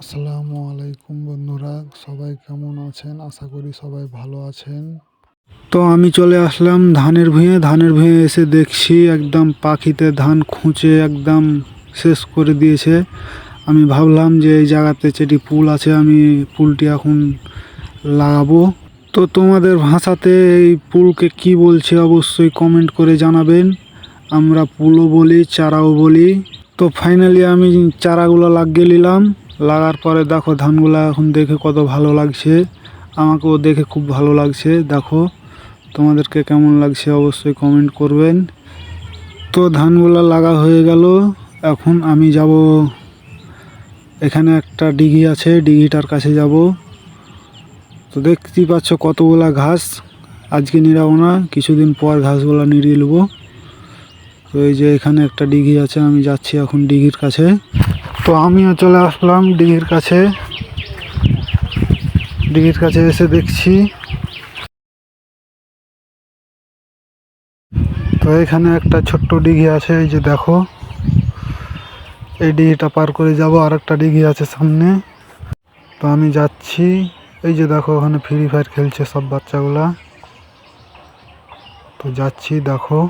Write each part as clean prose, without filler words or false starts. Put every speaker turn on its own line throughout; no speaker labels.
আসসালামু আলাইকুম বন্ধুরা, সবাই কেমন আছেন? আশা করি সবাই ভালো আছেন। তো আমি চলে আসলাম ধানের ভুঁয়ে এসে দেখছি একদম পাখিতে ধান খুঁচে একদম শেষ করে দিয়েছে। আমি ভাবলাম যে এই জায়গাতে যেটি পুল আছে, আমি পুলটি এখন লাগাবো। তো তোমাদের ভাষাতে এই পুলকে কি বলছে অবশ্যই কমেন্ট করে জানাবেন। আমরা পুলও বলি, চারাও বলি। তো ফাইনালি আমি চারাগুলো লাগিয়ে নিলাম। লাগার পরে দেখো ধানগুলো এখন দেখে কত ভালো লাগছে। আমাকেও দেখে খুব ভালো লাগছে। দেখো তোমাদেরকে কেমন লাগছে অবশ্যই কমেন্ট করবেন। তো ধানগুলো লাগা হয়ে গেল। এখন আমি যাব, এখানে একটা ডিগি আছে, ডিগিটার কাছে যাব। তো দেখতেই পাচ্ছ কতগুলা ঘাস। আজকে নিরাবো না, কিছুদিন পর ঘাসগুলো নিড়িয়ে নেবো। তো এই যে এখানে একটা ডিগি আছে, আমি যাচ্ছি এখন ডিগির কাছে। তো আমিও চলে আসলাম ডিগির কাছে। ডিগির কাছে এসে দেখছি, তো এখানে একটা ছোট্ট ডিগি আছে। এই যে দেখো, এই ডিগিটা পার করে যাব, আর একটা ডিগি আছে সামনে। তো আমি যাচ্ছি। এই যে দেখো ওখানে ফ্রি ফায়ার খেলছে সব বাচ্চাগুলা। তো যাচ্ছি, দেখো।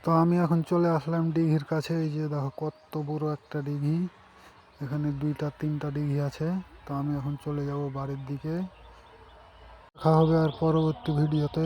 তো আমি এখন চলে আসলাম ডিঘির কাছে। এই যে দেখো কত বড় একটা ডিঘি, এখানে দুইটা তিনটা ডিঘি আছে। তো আমি এখন চলে যাব বাড়ির দিকে। দেখা হবে আর পরবর্তী ভিডিওতে।